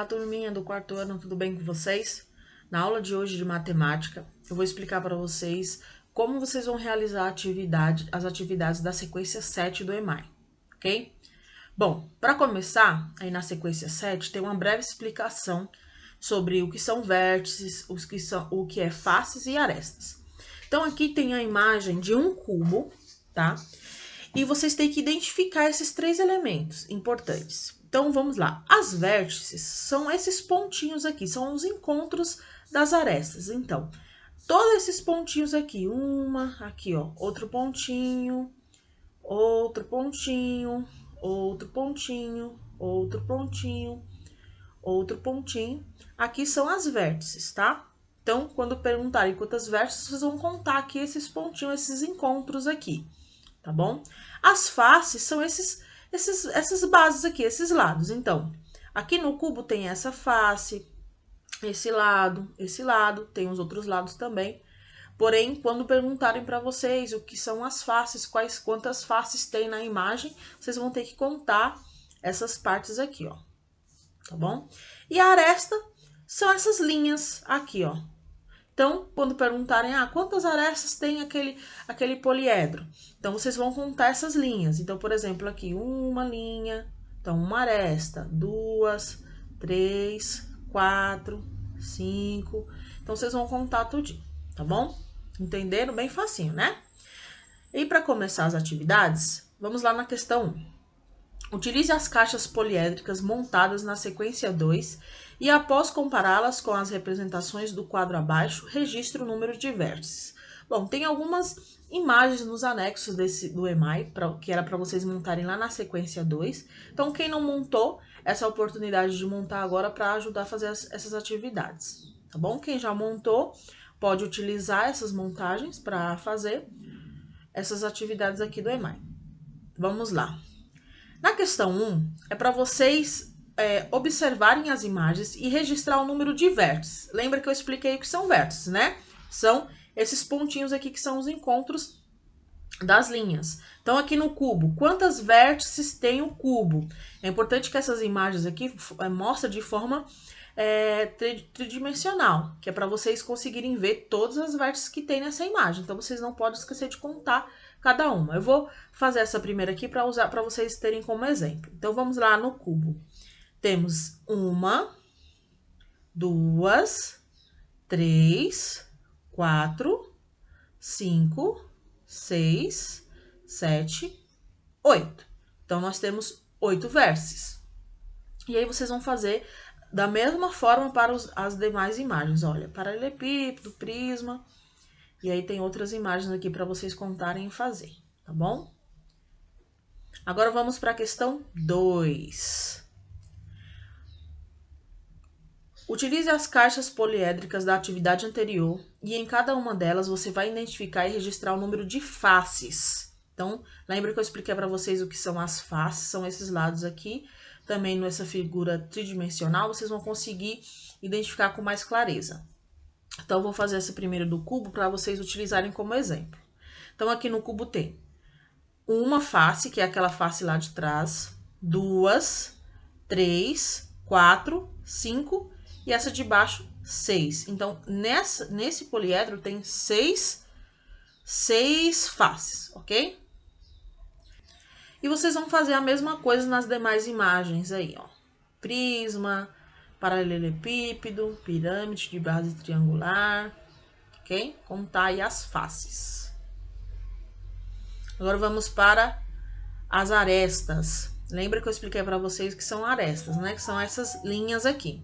Olá, turminha do quarto ano, tudo bem com vocês? Na aula de hoje de matemática, eu vou explicar para vocês como vocês vão realizar as atividades da sequência 7 do EMAI, ok? Bom, para começar, aí na sequência 7, tem uma breve explicação sobre o que são vértices, o que é faces e arestas. Então, aqui tem a imagem de um cubo, tá? E vocês têm que identificar esses três elementos importantes. Então, vamos lá. As vértices são esses pontinhos aqui, são os encontros das arestas. Então, todos esses pontinhos aqui, aqui, ó, outro pontinho, outro pontinho, outro pontinho, outro pontinho, outro pontinho. Aqui são as vértices, tá? Então, quando perguntarem quantas vértices, vocês vão contar aqui esses pontinhos, esses encontros aqui, tá bom? As faces são essas bases aqui, esses lados. Então, aqui no cubo tem essa face, esse lado, tem os outros lados também. Porém, quando perguntarem para vocês o que são as faces, quantas faces tem na imagem, vocês vão ter que contar essas partes aqui, ó. Tá bom? E a aresta são essas linhas aqui, ó. Então, quando perguntarem, quantas arestas tem aquele poliedro? Então, vocês vão contar essas linhas. Então, por exemplo, aqui, uma linha, então, uma aresta, 2, 3, 4, 5. Então, vocês vão contar tudinho, tá bom? Entenderam? Bem facinho, né? E para começar as atividades, vamos lá na questão 1. Utilize as caixas poliédricas montadas na sequência 2 e, após compará-las com as representações do quadro abaixo, registre o número de vértices. Bom, tem algumas imagens nos anexos do EMAI, que era para vocês montarem lá na sequência 2. Então, quem não montou, essa é a oportunidade de montar agora para ajudar a fazer essas atividades, tá bom? Quem já montou, pode utilizar essas montagens para fazer essas atividades aqui do EMAI. Vamos lá. Na questão 1, é para vocês observarem as imagens e registrar o número de vértices. Lembra que eu expliquei o que são vértices, né? São esses pontinhos aqui que são os encontros das linhas. Então, aqui no cubo, quantas vértices tem o cubo? É importante que essas imagens aqui mostrem de forma tridimensional, que é para vocês conseguirem ver todas as vértices que tem nessa imagem. Então, vocês não podem esquecer de contar cada uma. Eu vou fazer essa primeira aqui para vocês terem como exemplo. Então, vamos lá no cubo. Temos 1, 2, 3, 4, 5, 6, 7, 8. Então, nós temos 8 vértices. E aí, vocês vão fazer da mesma forma para as demais imagens. Olha, paralelepípedo, prisma. E aí tem outras imagens aqui para vocês contarem e fazer, tá bom? Agora vamos para a questão 2. Utilize as caixas poliédricas da atividade anterior e em cada uma delas você vai identificar e registrar o número de faces. Então, lembra que eu expliquei para vocês o que são as faces? São esses lados aqui. Também nessa figura tridimensional, vocês vão conseguir identificar com mais clareza. Então, eu vou fazer essa primeira do cubo para vocês utilizarem como exemplo. Então, aqui no cubo tem uma face, que é aquela face lá de trás, 2, 3, 4, 5 e essa de baixo, 6. Então, nesse poliedro tem 6 faces, ok? E vocês vão fazer a mesma coisa nas demais imagens aí, ó. Prisma, paralelepípedo, pirâmide de base triangular, ok? Contar aí as faces. Agora vamos para as arestas. Lembra que eu expliquei para vocês que são arestas, né? Que são essas linhas aqui.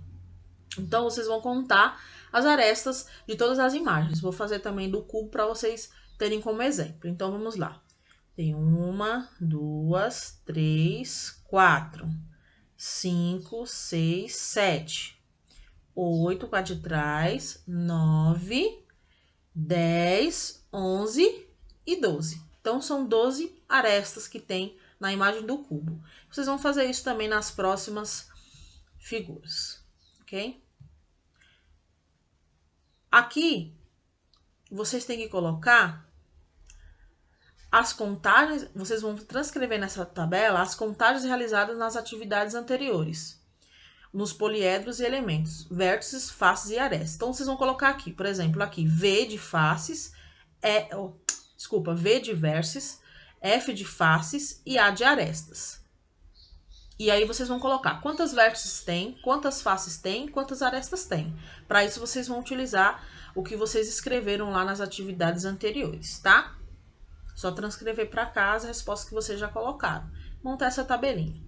Então, vocês vão contar as arestas de todas as imagens. Vou fazer também do cubo para vocês terem como exemplo. Então, vamos lá. Tem 1, 2, 3, 4, 5, 6, 7, 8 cá de trás, 9, 10, 11 e 12. Então, são 12 arestas que tem na imagem do cubo. Vocês vão fazer isso também nas próximas figuras, ok? Aqui, vocês têm que colocar as contagens, vocês vão transcrever nessa tabela as contagens realizadas nas atividades anteriores. nos poliedros e elementos, vértices, faces e arestas. Então, vocês vão colocar aqui, por exemplo, aqui, V de faces, V de vértices, F de faces e A de arestas. E aí vocês vão colocar quantas vértices tem, quantas faces tem, quantas arestas tem. Para isso, vocês vão utilizar o que vocês escreveram lá nas atividades anteriores, tá? Só transcrever para cá as respostas que vocês já colocaram. Montar essa tabelinha.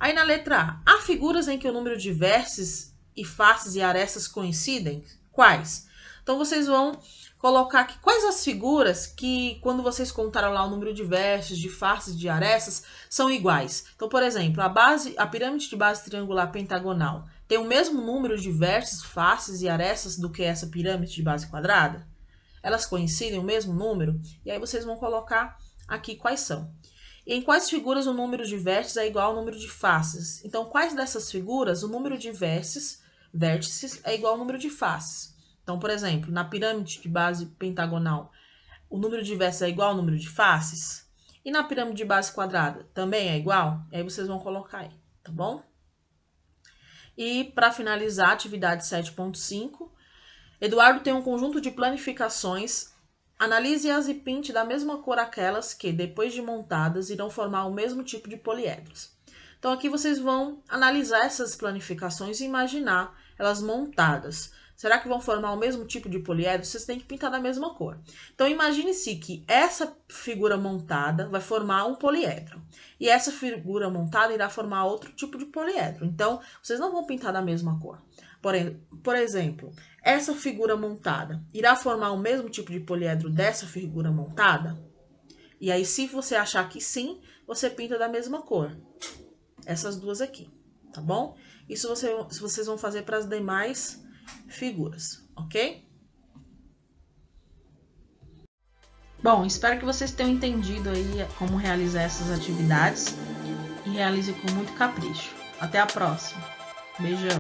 Aí na letra A, há figuras em que o número de vértices e faces e arestas coincidem? Quais? Então vocês vão colocar aqui quais as figuras que, quando vocês contaram lá o número de vértices, de faces, de arestas, são iguais. Então, por exemplo, a pirâmide de base triangular pentagonal tem o mesmo número de vértices, faces e arestas do que essa pirâmide de base quadrada? Elas coincidem o mesmo número? E aí vocês vão colocar aqui quais são. E em quais figuras o número de vértices é igual ao número de faces? Então, quais dessas figuras o número de vértices é igual ao número de faces? Então, por exemplo, na pirâmide de base pentagonal, o número de vértices é igual ao número de faces? E na pirâmide de base quadrada, também é igual? E aí vocês vão colocar aí, tá bom? E para finalizar, atividade 7.5, Eduardo tem um conjunto de planificações. Analise-as e pinte da mesma cor aquelas que, depois de montadas, irão formar o mesmo tipo de poliedros. Então, aqui vocês vão analisar essas planificações e imaginar elas montadas. Será que vão formar o mesmo tipo de poliedro? Vocês têm que pintar da mesma cor. Então, imagine-se que essa figura montada vai formar um poliedro. E essa figura montada irá formar outro tipo de poliedro. Então, vocês não vão pintar da mesma cor. Por exemplo, essa figura montada irá formar o mesmo tipo de poliedro dessa figura montada? E aí, se você achar que sim, você pinta da mesma cor. Essas duas aqui, tá bom? Isso vocês vão fazer para as demais figuras, ok? Bom, espero que vocês tenham entendido aí como realizar essas atividades e realize com muito capricho. Até a próxima. Beijão!